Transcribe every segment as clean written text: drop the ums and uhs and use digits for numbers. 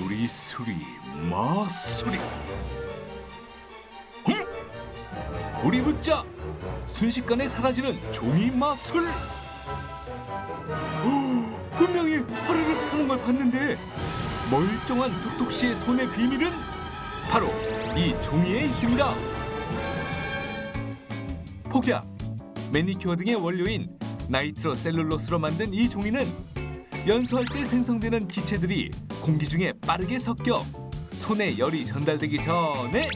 수리수리 마수리. 우리 붙자 순식간에 사라지는 종이 마술. 분명히 화르륵 하는 걸 봤는데 멀쩡한 톡톡 씨의 손의 비밀은 바로 이 종이에 있습니다. 폭약, 매니큐어 등의 원료인 나이트로셀룰로스로 만든 이 종이는 연소할 때 생성되는 기체들이 공기 중에 빠르게 섞여 손에 열이 전달되기 전에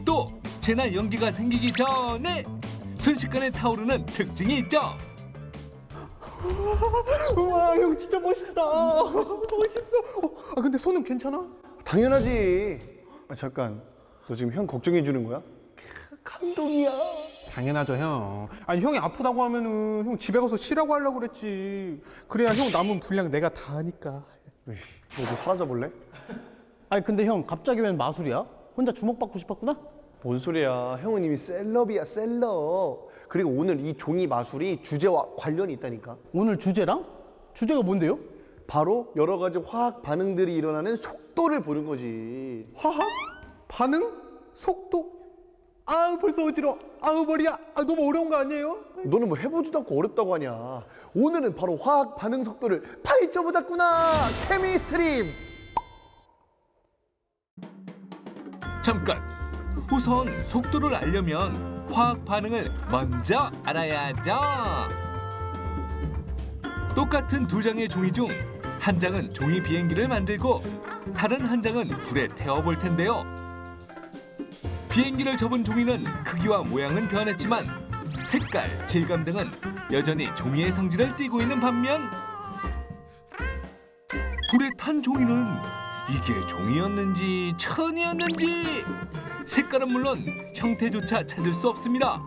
또 재나 연기가 생기기 전에 순식간에 타오르는 특징이 있죠. 우와, 형 진짜 멋있다. 멋있어. 근데 손은 괜찮아? 당연하지. 잠깐, 너 지금 형 걱정해 주는 거야? 감동이야. 당연하죠, 형. 아니, 형이 아프다고 하면은 형 집에 가서 쉬라고 하려고 그랬지. 그래야 형 남은 분량 내가 다 하니까. 너도 사라져 볼래? 아니 근데 형 갑자기 웬 마술이야? 혼자 주목받고 싶었구나? 뭔 소리야? 형은 이미 셀럽이야, 셀럽. 그리고 오늘 이 종이 마술이 주제와 관련이 있다니까. 오늘 주제랑? 주제가 뭔데요? 바로 여러 가지 화학 반응들이 일어나는 속도를 보는 거지. 화학? 반응? 속도? 아우, 벌써 어지러워. 아우, 머리야. 너무 어려운 거 아니에요? 너는 뭐 해보지도 않고 어렵다고 하냐. 오늘은 바로 화학 반응 속도를 파헤쳐보자꾸나. 케미스트림. 잠깐! 우선 속도를 알려면 화학 반응을 먼저 알아야죠. 똑같은 두 장의 종이 중 한 장은 종이 비행기를 만들고 다른 한 장은 불에 태워볼 텐데요. 비행기를 접은 종이는 크기와 모양은 변했지만 색깔, 질감 등은 여전히 종이의 성질을 띠고 있는 반면 불에 탄 종이는 이게 종이였는지 천이었는지 색깔은 물론 형태조차 찾을 수 없습니다.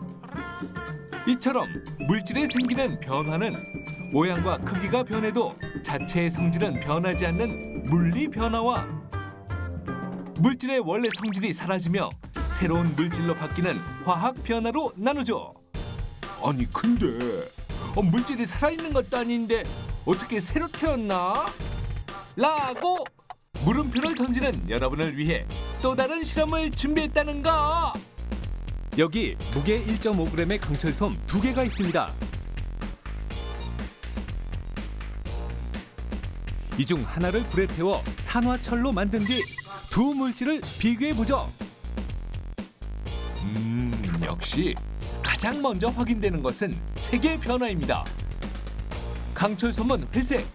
이처럼 물질에 생기는 변화는 모양과 크기가 변해도 자체의 성질은 변하지 않는 물리 변화와 물질의 원래 성질이 사라지며 새로운 물질로 바뀌는 화학 변화로 나누죠. 아니 근데 물질이 살아있는 것도 아닌데 어떻게 새로 태어나? 라고 물음표를 던지는 여러분을 위해 또 다른 실험을 준비했다는 거. 여기 무게 1.5g의 강철솜 2개가 있습니다. 이 중 하나를 불에 태워 산화철로 만든 뒤 두 물질을 비교해보죠. 역시 가장 먼저 확인되는 것은 색의 변화입니다. 강철솜은 회색,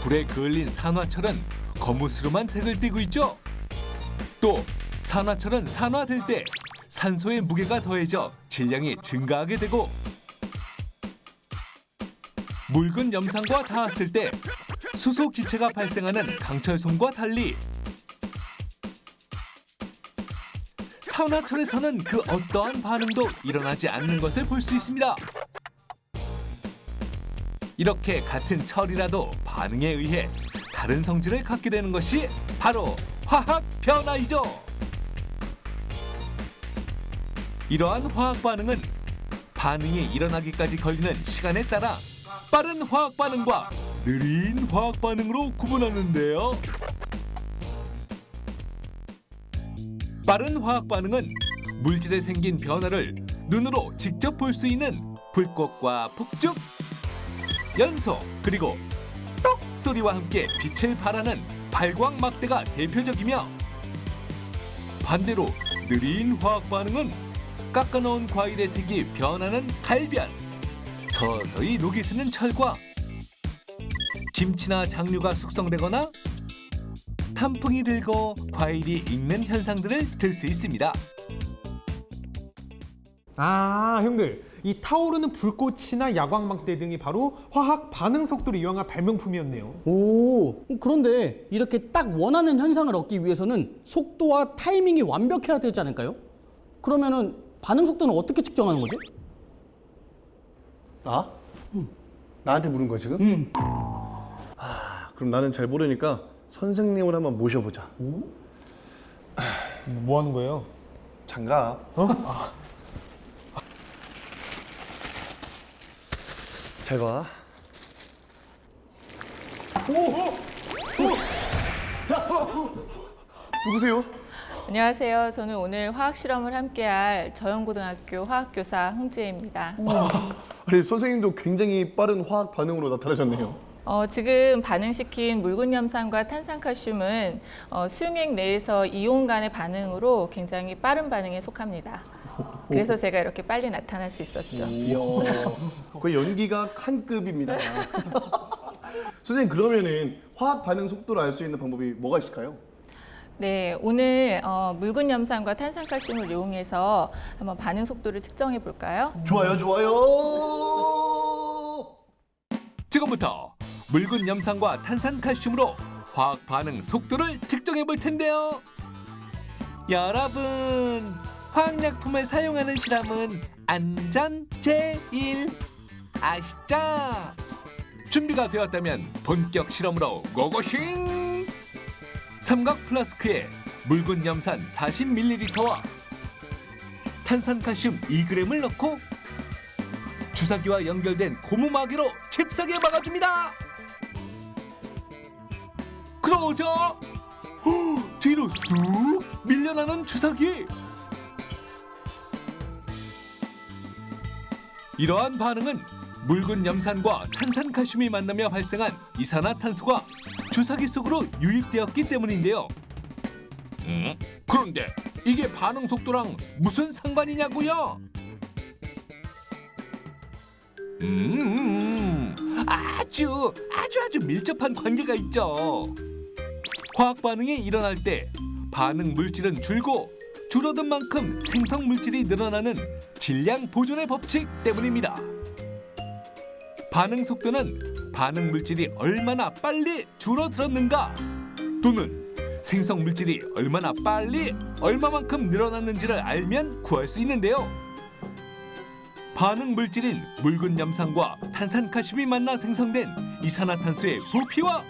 불에 그을린 산화철은 거무스름한 색을 띠고 있죠. 또 산화철은 산화될 때 산소의 무게가 더해져 질량이 증가하게 되고 묽은 염산과 닿았을 때 수소 기체가 발생하는 강철솜과 달리 산화철에서는 그 어떠한 반응도 일어나지 않는 것을 볼 수 있습니다. 이렇게 같은 철이라도 반응에 의해 다른 성질을 갖게 되는 것이 바로 화학 변화이죠. 이러한 화학 반응은 반응이 일어나기까지 걸리는 시간에 따라 빠른 화학 반응과 느린 화학 반응으로 구분하는데요. 빠른 화학 반응은 물질에 생긴 변화를 눈으로 직접 볼 수 있는 불꽃과 폭죽, 연소, 그리고 떡 소리와 함께 빛을 발하는 발광막대가 대표적이며 반대로 느린 화학 반응은 깎아놓은 과일의 색이 변하는 갈변, 서서히 녹이 스는 철과 김치나 장류가 숙성되거나 탄풍이 들고 과일이 익는 현상들을 들 수 있습니다. 아, 형들. 이 타오르는 불꽃이나 야광막대 등이 바로 화학 반응 속도를 이용한 발명품이었네요. 오, 그런데 이렇게 딱 원하는 현상을 얻기 위해서는 속도와 타이밍이 완벽해야 되지 않을까요? 그러면은 반응 속도는 어떻게 측정하는 거지? 나? 나한테 물은 거야 지금? 그럼 나는 잘 모르니까 선생님을 한번 모셔보자. 뭐 하는 거예요? 장갑. 잘 봐. 누구세요? 안녕하세요. 저는 오늘 화학 실험을 함께할 저영고등학교 화학교사 홍지혜입니다. 아니 선생님도 굉장히 빠른 화학 반응으로 나타나셨네요. 지금 반응시킨 묽은 염산과 탄산칼슘은 수용액 내에서 이온 간의 반응으로 굉장히 빠른 반응에 속합니다. 그래서 제가 이렇게 빨리 나타날 수 있었죠. 이야, 거의 연기가 칸급입니다. 선생님 그러면은 화학 반응 속도를 알 수 있는 방법이 뭐가 있을까요? 네, 오늘 묽은 염산과 탄산칼슘을 이용해서 한번 반응 속도를 측정해 볼까요? 좋아요, 좋아요. 지금부터 묽은 염산과 탄산칼슘으로 화학 반응 속도를 측정해 볼 텐데요. 여러분, 화학약품을 사용하는 실험은 안전 제일 아시죠? 준비가 되었다면 본격 실험으로 고고싱! 삼각 플라스크에 묽은 염산 40ml와 탄산칼슘 2g을 넣고 주사기와 연결된 고무마개로 칩사게 막아줍니다. 그러자 뒤로 쑥 밀려나는 주사기. 이러한 반응은 묽은 염산과 탄산칼슘이 만나며 발생한 이산화탄소가 주사기 속으로 유입되었기 때문인데요. 그런데 이게 반응 속도랑 무슨 상관이냐고요? 아주 밀접한 관계가 있죠. 화학 반응이 일어날 때 반응 물질은 줄고 줄어든 만큼 생성 물질이 늘어나는 질량 보존의 법칙 때문입니다. 반응 속도는 반응 물질이 얼마나 빨리 줄어들었는가 또는 생성 물질이 얼마나 빨리 얼마만큼 늘어났는지를 알면 구할 수 있는데요. 반응 물질인 묽은 염산과 탄산칼슘이 만나 생성된 이산화탄소의 부피와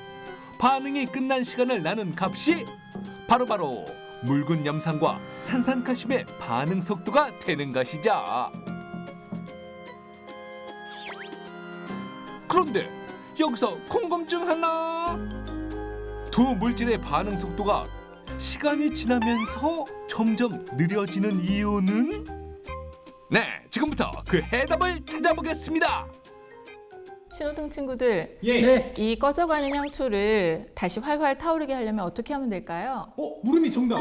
반응이 끝난 시간을 나눈 값이 바로 묽은 염산과 탄산칼슘의 반응 속도가 되는 것이죠. 그런데 여기서 궁금증 하나. 두 물질의 반응 속도가 시간이 지나면서 점점 느려지는 이유는? 네, 지금부터 그 해답을 찾아보겠습니다. 신호등 친구들, 네. 이 꺼져가는 향초를 다시 활활 타오르게 하려면 어떻게 하면 될까요? 물음이 정답.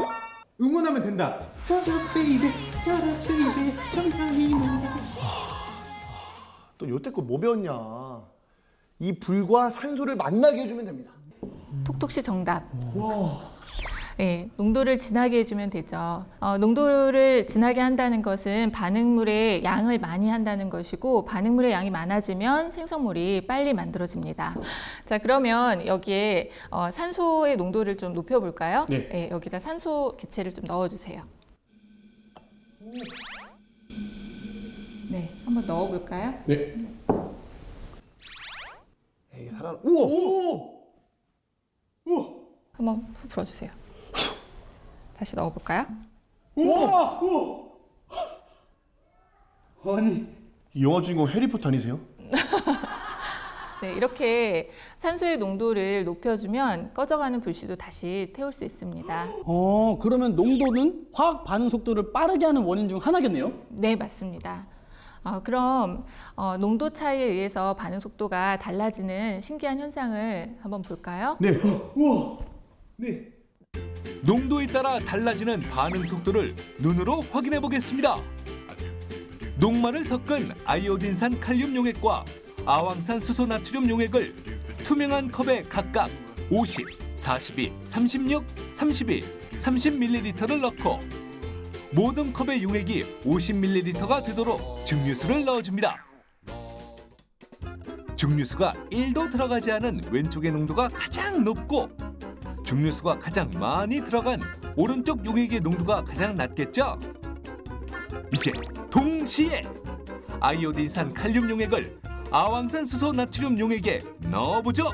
응원하면 된다. 저저 베이베, 저저 베이베, 정상이 또 요때껏 뭐 배웠냐? 이 불과 산소를 만나게 해주면 됩니다. 톡톡씨 정답. 네, 농도를 진하게 해주면 되죠. 농도를 진하게 한다는 것은 반응물의 양을 많이 한다는 것이고 반응물의 양이 많아지면 생성물이 빨리 만들어집니다. 자, 그러면 여기에 산소의 농도를 좀 높여볼까요? 네. 여기다 산소 기체를 좀 넣어주세요. 네, 한번 넣어볼까요? 네. 에이, 살아. 우와! 우와! 한번 푹 불어주세요. 다시 넣어볼까요? 우와! 우와! 아니 이 영화 주인공 해리포터 아니세요? 네, 이렇게 산소의 농도를 높여주면 꺼져가는 불씨도 다시 태울 수 있습니다. 그러면 농도는 화학 반응 속도를 빠르게 하는 원인 중 하나겠네요? 네, 맞습니다. 그럼 농도 차이에 의해서 반응 속도가 달라지는 신기한 현상을 한번 볼까요? 네. 우와! 네. 농도에 따라 달라지는 반응 속도를 눈으로 확인해 보겠습니다. 녹말을 섞은 아이오딘산 칼륨 용액과 아황산 수소 나트륨 용액을 투명한 컵에 각각 50, 42, 36, 32, 30ml를 넣고 모든 컵의 용액이 50ml가 되도록 증류수를 넣어줍니다. 증류수가 1도 들어가지 않은 왼쪽의 농도가 가장 높고 증류수가 가장 많이 들어간 오른쪽 용액의 농도가 가장 낮겠죠? 이제 동시에 아이오딘산 칼륨 용액을 아황산 수소 나트륨 용액에 넣어보죠.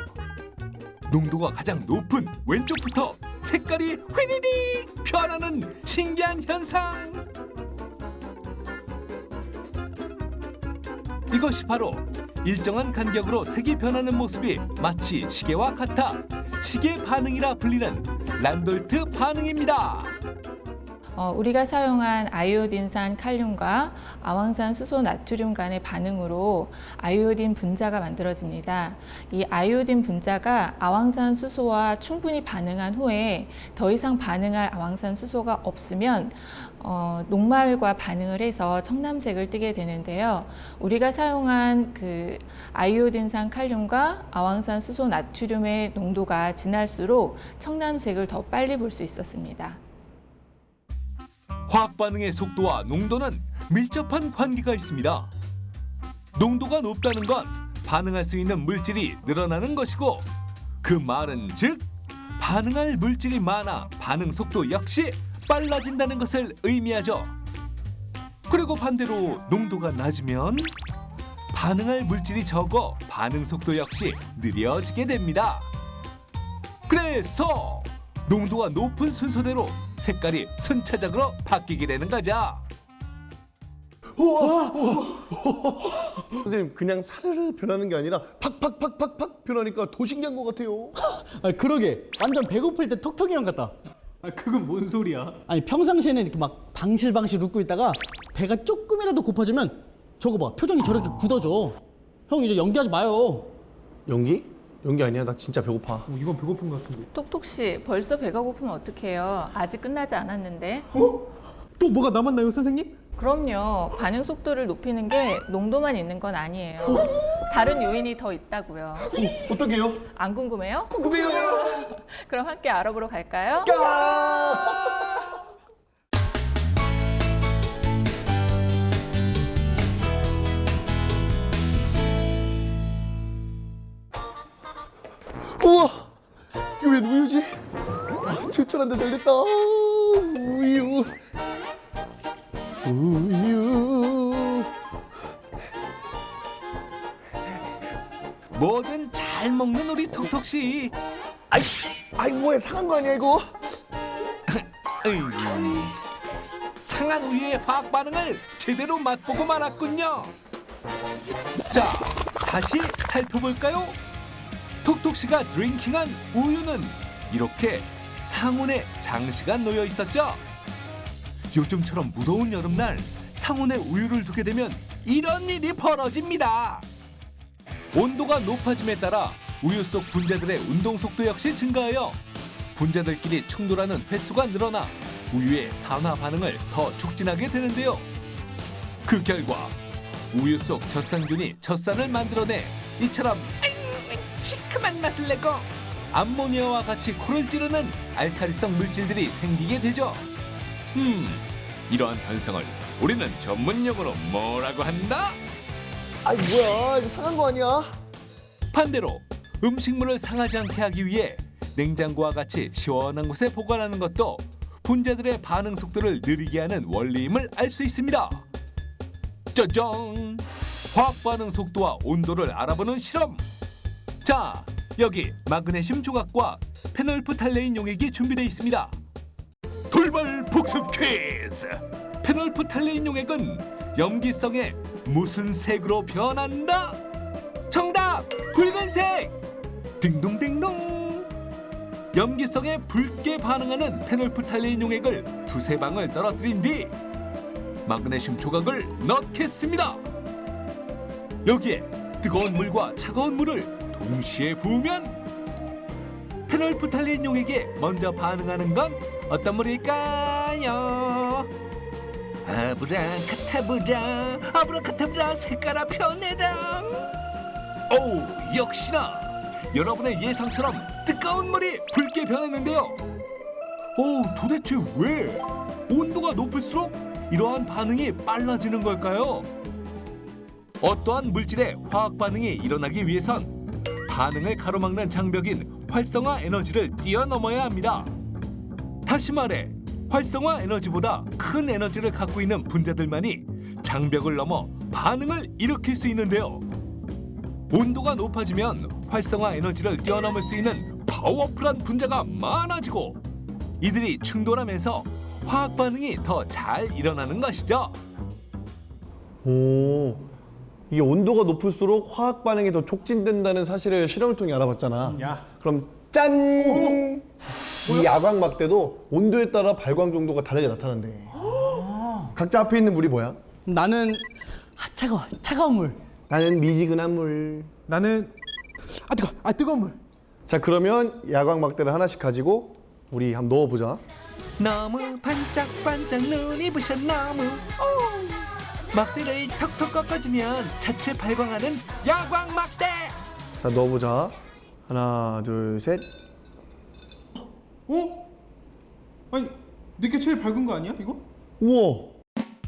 농도가 가장 높은 왼쪽부터 색깔이 휘리릭 변하는 신기한 현상. 이것이 바로 일정한 간격으로 색이 변하는 모습이 마치 시계와 같아 시계 반응이라 불리는 란돌트 반응입니다. 우리가 사용한 아이오딘산 칼륨과 아황산 수소 나트륨 간의 반응으로 아이오딘 분자가 만들어집니다. 이 아이오딘 분자가 아황산 수소와 충분히 반응한 후에 더 이상 반응할 아황산 수소가 없으면 녹말과 반응을 해서 청남색을 띠게 되는데요. 우리가 사용한 그 아이오딘산 칼륨과 아황산 수소 나트륨의 농도가 진할수록 청남색을 더 빨리 볼 수 있었습니다. 화학 반응의 속도와 농도는 밀접한 관계가 있습니다. 농도가 높다는 건 반응할 수 있는 물질이 늘어나는 것이고, 그 말은 즉 반응할 물질이 많아 반응 속도 역시 빨라진다는 것을 의미하죠. 그리고 반대로 농도가 낮으면 반응할 물질이 적어 반응 속도 역시 느려지게 됩니다. 그래서 농도가 높은 순서대로 색깔이 순차적으로 바뀌게 되는 거죠. 선생님, 그냥 사르르 변하는 게 아니라 팍팍팍팍팍 변하니까 더 신기한 것 같아요. 아, 그러게 완전 배고플 때 톡톡이 형 같다. 아, 그건 뭔 소리야? 아니 평상시에는 이렇게 막 방실방실 웃고 있다가 배가 조금이라도 고파지면 저거 봐 표정이 저렇게 굳어져. 형 이제 연기하지 마요. 연기? 연기 아니야. 나 진짜 배고파. 이건 배고픈 것 같은데. 톡톡 씨, 벌써 배가 고프면 어떡해요? 아직 끝나지 않았는데. 또 뭐가 남았나요, 선생님? 그럼요. 반응 속도를 높이는 게 농도만 있는 건 아니에요. 다른 요인이 더 있다고요. 어떡해요? 안 궁금해요? 궁금해요. 그럼 함께 알아보러 갈까요? 우와, 이거 웬 우유지? 아, 출출한데 잘됐다. 우유. 뭐든 잘 먹는 우리 톡톡 씨. 아이 뭐야, 상한 거 아니야 이거? 상한 우유의 화학 반응을 제대로 맛보고 말았군요. 자, 다시 살펴볼까요? 톡톡 씨가 드링킹한 우유는 이렇게 상온에 장시간 놓여 있었죠. 요즘처럼 무더운 여름날 상온에 우유를 두게 되면 이런 일이 벌어집니다. 온도가 높아짐에 따라 우유 속 분자들의 운동 속도 역시 증가하여 분자들끼리 충돌하는 횟수가 늘어나 우유의 산화 반응을 더 촉진하게 되는데요. 그 결과 우유 속 젖산균이 젖산을 만들어내 이처럼 시큼한 맛을 내고 암모니아와 같이 코를 찌르는 알카리성 물질들이 생기게 되죠. 이러한 현상을 우리는 전문용어로 뭐라고 한다? 아이 뭐야, 이거 상한 거 아니야? 반대로 음식물을 상하지 않게 하기 위해 냉장고와 같이 시원한 곳에 보관하는 것도 분자들의 반응 속도를 느리게 하는 원리임을 알 수 있습니다. 짜잔! 화학 반응 속도와 온도를 알아보는 실험. 자, 여기 마그네슘 조각과 페놀프탈레인 용액이 준비되어 있습니다. 돌발 복습 퀴즈! 페놀프탈레인 용액은 염기성에 무슨 색으로 변한다? 정답! 붉은색! 딩동딩동! 염기성에 붉게 반응하는 페놀프탈레인 용액을 두세 방울 떨어뜨린 뒤 마그네슘 조각을 넣겠습니다. 여기에 뜨거운 물과 차가운 물을 동시에 부으면 페놀프탈레인 용액에 먼저 반응하는 건 어떤 물일까요? 아브라카타브라 아브라카타브라 색깔아 변해라. 오, 역시나 여러분의 예상처럼 뜨거운 물이 붉게 변했는데요. 오, 도대체 왜 온도가 높을수록 이러한 반응이 빨라지는 걸까요? 어떠한 물질의 화학 반응이 일어나기 위해선 반응을 가로막는 장벽인 활성화 에너지를 뛰어넘어야 합니다. 다시 말해 활성화 에너지보다 큰 에너지를 갖고 있는 분자들만이 장벽을 넘어 반응을 일으킬 수 있는데요. 온도가 높아지면 활성화 에너지를 뛰어넘을 수 있는 파워풀한 분자가 많아지고 이들이 충돌하면서 화학 반응이 더 잘 일어나는 것이죠. 오, 이게 온도가 높을수록 화학 반응이 더 촉진된다는 사실을 실험을 통해 알아봤잖아. 야. 그럼 짠! 이 야광 막대도 온도에 따라 발광 정도가 다르게 나타난대. 각자 앞에 있는 물이 뭐야? 나는 차가운 물. 나는 미지근한 물. 나는 뜨거운 물. 자, 그러면 야광 막대를 하나씩 가지고 우리 한번 넣어보자. 너무 반짝반짝 눈이 부셔 너무 막대를 턱턱 꺾어주면 자체 발광하는 야광 막대. 자, 넣어보자. 하나, 둘, 셋. 아니 내게 제일 밝은 거 아니야 이거? 우와.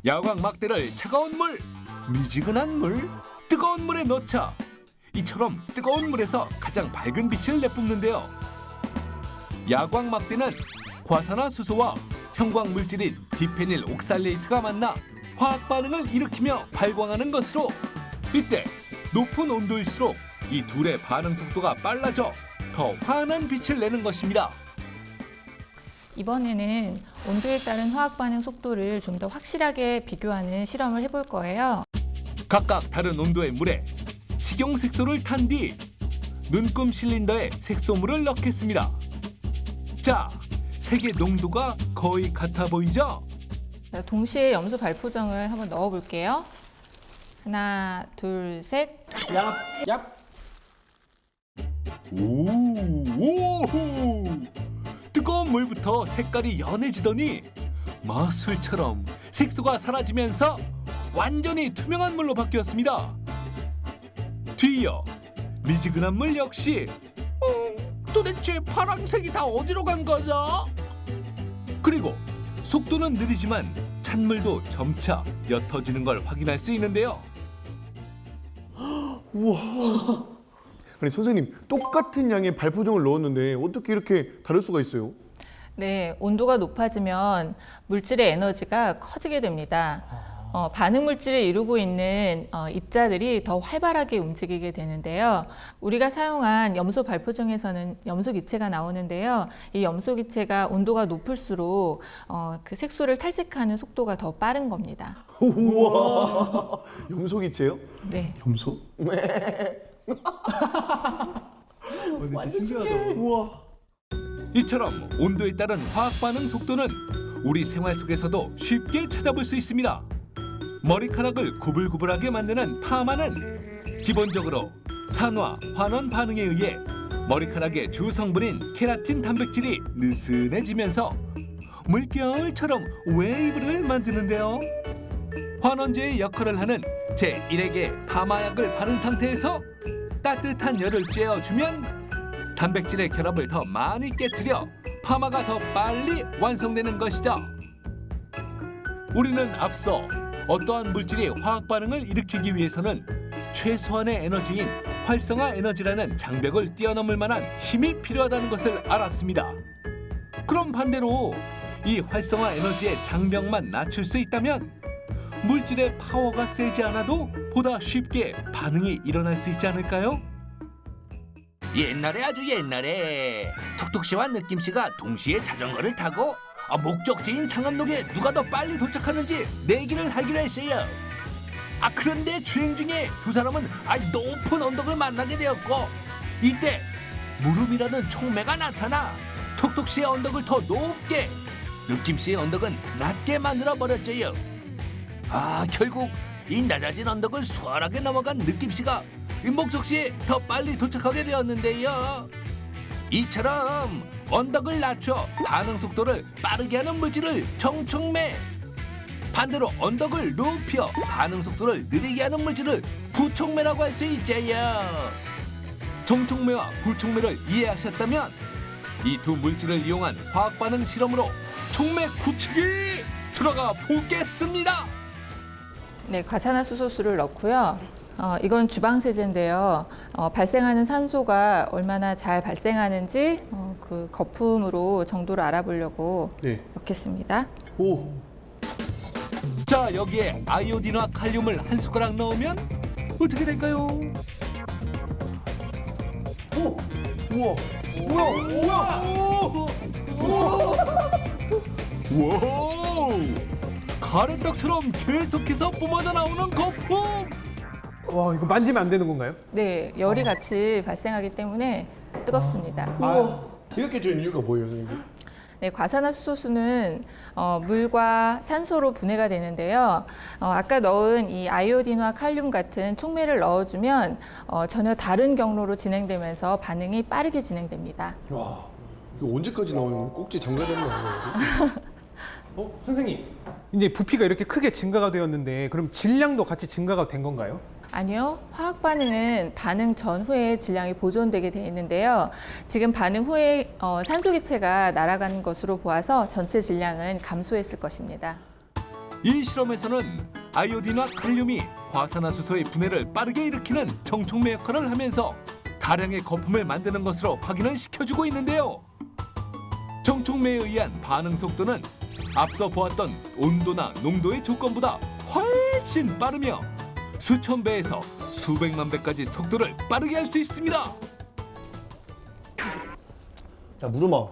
야광 막대를 차가운 물, 미지근한 물, 뜨거운 물에 넣자. 이처럼 뜨거운 물에서 가장 밝은 빛을 내뿜는데요. 야광 막대는 과산화수소와 형광 물질인 디페닐 옥살레이트가 만나 화학 반응을 일으키며 발광하는 것으로, 이때 높은 온도일수록 이 둘의 반응 속도가 빨라져 더 환한 빛을 내는 것입니다. 이번에는 온도에 따른 화학 반응 속도를 좀 더 확실하게 비교하는 실험을 해볼 거예요. 각각 다른 온도의 물에 식용색소를 탄 뒤 눈금 실린더에 색소물을 넣겠습니다. 자, 색의 농도가 거의 같아 보이죠? 자, 동시에 염소 발포정을 한번 넣어볼게요. 하나, 둘, 셋. 얍. 오, 뜨거운 물부터 색깔이 연해지더니 마술처럼 색소가 사라지면서 완전히 투명한 물로 바뀌었습니다. 뒤이어 미지근한 물 역시 도대체 파란색이 다 어디로 간 거죠? 그리고 속도는 느리지만 찬물도 점차 옅어지는 걸 확인할 수 있는데요. 아니 선생님, 똑같은 양의 발포종을 넣었는데 어떻게 이렇게 다를 수가 있어요? 네, 온도가 높아지면 물질의 에너지가 커지게 됩니다. 반응 물질을 이루고 있는 입자들이 더 활발하게 움직이게 되는데요. 우리가 사용한 염소 발포종에서는 염소 기체가 나오는데요. 이 염소 기체가 온도가 높을수록 그 색소를 탈색하는 속도가 더 빠른 겁니다. 우와. 염소기체요? 네. 염소? 완전 신기하다. 우와. 이처럼 온도에 따른 화학 반응 속도는 우리 생활 속에서도 쉽게 찾아볼 수 있습니다. 머리카락을 구불구불하게 만드는 파마는 기본적으로 산화, 환원 반응에 의해 머리카락의 주 성분인 케라틴 단백질이 느슨해지면서 물결처럼 웨이브를 만드는데요. 환원제의 역할을 하는 제1액의 파마약을 바른 상태에서 따뜻한 열을 쬐어주면 단백질의 결합을 더 많이 깨트려 파마가 더 빨리 완성되는 것이죠. 우리는 앞서 어떠한 물질이 화학 반응을 일으키기 위해서는 최소한의 에너지인 활성화 에너지라는 장벽을 뛰어넘을 만한 힘이 필요하다는 것을 알았습니다. 그럼 반대로 이 활성화 에너지의 장벽만 낮출 수 있다면 물질의 파워가 세지 않아도 보다 쉽게 반응이 일어날 수 있지 않을까요? 옛날에 아주 옛날에 톡톡씨와 느낌씨가 동시에 자전거를 타고 목적지인 상암동에 누가 더 빨리 도착하는지 내기를 하기로 했어요. 그런데 주행 중에 두 사람은 높은 언덕을 만나게 되었고, 이때 무릎이라는 촉매가 나타나 톡톡씨의 언덕을 더 높게, 느낌씨의 언덕은 낮게 만들어 버렸어요. 결국 이 낮아진 언덕을 수월하게 넘어간 느낌씨가 목적지에 더 빨리 도착하게 되었는데요. 이처럼 언덕을 낮춰 반응 속도를 빠르게 하는 물질을 정촉매, 반대로 언덕을 높여 반응 속도를 느리게 하는 물질을 부촉매라고 할 수 있어요. 정촉매와 부촉매를 이해하셨다면 이 두 물질을 이용한 화학 반응 실험으로 촉매 구축이 들어가 보겠습니다. 네, 과산화수소수를 넣고요. 이건 주방세제인데요. 발생하는 산소가 얼마나 잘 발생하는지 그 거품으로 정도를 알아보려고 네. 넣겠습니다. 오. 자, 여기에 아이오딘과 칼륨을 한 숟가락 넣으면 어떻게 될까요? 오. 우와. 우와. 우와. 와우! 가래떡처럼 계속해서 뿜어져 나오는 거품! 와, 이거 만지면 안 되는 건가요? 네, 열이 같이 발생하기 때문에 뜨겁습니다. 이렇게 된 이유가 뭐예요, 선생님? 네, 과산화수소수는 물과 산소로 분해가 되는데요. 아까 넣은 이 아이오딘과 칼륨 같은 촉매를 넣어주면 전혀 다른 경로로 진행되면서 반응이 빠르게 진행됩니다. 와, 이거 언제까지 나오는 꼭지 잠가야 되는 거 아니에요? 선생님. 이제 부피가 이렇게 크게 증가가 되었는데 그럼 질량도 같이 증가가 된 건가요? 아니요. 화학 반응은 반응 전후에 질량이 보존되게 되어 있는데요. 지금 반응 후에 산소 기체가 날아가는 것으로 보아서 전체 질량은 감소했을 것입니다. 이 실험에서는 아이오딘과 칼륨이 과산화수소의 분해를 빠르게 일으키는 정촉매 역할을 하면서 다량의 거품을 만드는 것으로 확인을 시켜주고 있는데요. 정촉매에 의한 반응 속도는 앞서 보았던 온도나 농도의 조건보다 훨씬 빠르며 수천 배에서 수백만 배까지 속도를 빠르게 할 수 있습니다. 야, 무릎아.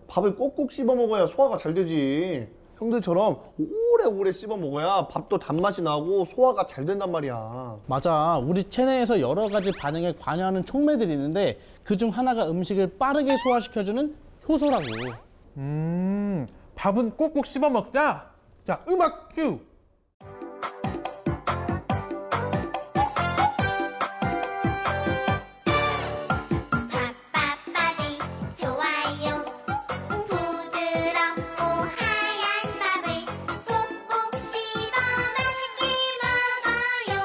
밥을 꼭꼭 씹어 먹어야 소화가 잘 되지. 형들처럼 오래오래 씹어 먹어야 밥도 단맛이 나고 소화가 잘 된단 말이야. 맞아. 우리 체내에서 여러 가지 반응에 관여하는 촉매들이 있는데 그중 하나가 음식을 빠르게 소화시켜주는 효소라고. 밥은 꼭꼭 씹어 먹자. 자, 음악 큐. 밥밥밥이 좋아요 부드럽고 하얀 밥을 꼭꼭 씹어 맛있게 먹어요.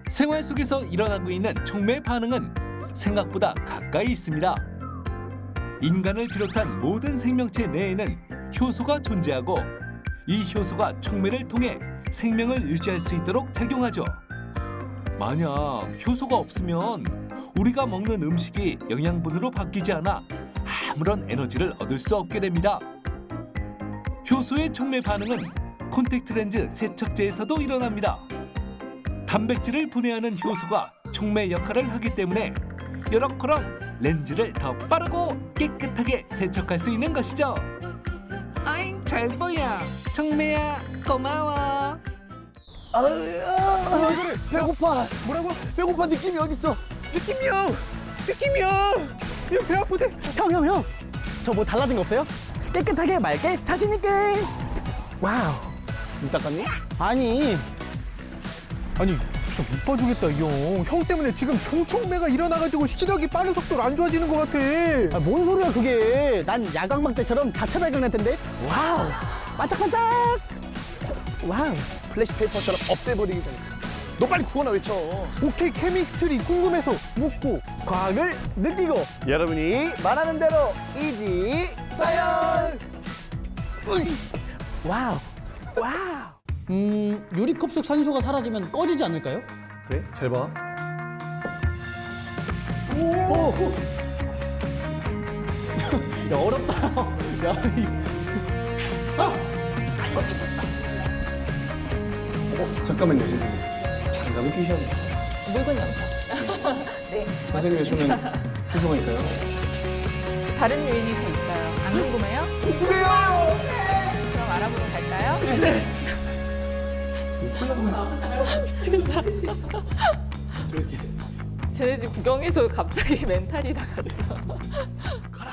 생활 속에서 일어나고 있는 촉매 반응은 생각보다 가까이 있습니다. 인간을 비롯한 모든 생명체 내에는 효소가 존재하고 이 효소가 촉매를 통해 생명을 유지할 수 있도록 작용하죠. 만약 효소가 없으면 우리가 먹는 음식이 영양분으로 바뀌지 않아 아무런 에너지를 얻을 수 없게 됩니다. 효소의 촉매 반응은 콘택트 렌즈 세척제에서도 일어납니다. 단백질을 분해하는 효소가 촉매 역할을 하기 때문에 요렇게럼 렌즈를 더 빠르고 깨끗하게 세척할 수 있는 것이죠. 아잉 잘 보여. 촉매야 고마워. 배고파. 뭐라고? 배고파. 느낌이 어딨어? 느낌이요. 이거 배 아프대. 형. 저 뭐 달라진 거 없어요? 깨끗하게 맑게 자신 있게. 와우. 눈 닦았니? 아니 아니, 진짜 못 봐주겠다, 이 형. 형 때문에 지금 정촉매가 일어나가지고 시력이 빠른 속도로 안 좋아지는 것 같아. 뭔 소리야 그게. 난 야광막 때처럼 자체 발견할 텐데. 와우. 반짝반짝. 와우. 플래시 페이퍼처럼 없애버리기 전에. 너 빨리 구호나 외쳐. 오케이, 케미스트리 궁금해서. 묻고 과학을 느끼고. 여러분이 말하는 대로 이지 사이언스. 와우. 유리컵 속 산소가 사라지면 꺼지지 않을까요? 그래? 잘 봐. 야, 어렵다. 야, 잠깐만요, 선생님. 장갑을 끼셔야 돼요. 물건 영상. 네, 선생님의 손은 소중하니까요. 다른 요인이 더 있어요. 안 궁금해요? 그래요! 그럼 알아보러 갈까요? 미치겠다. 쟤네 집 구경해서 갑자기 멘탈이 나갔어. 가라.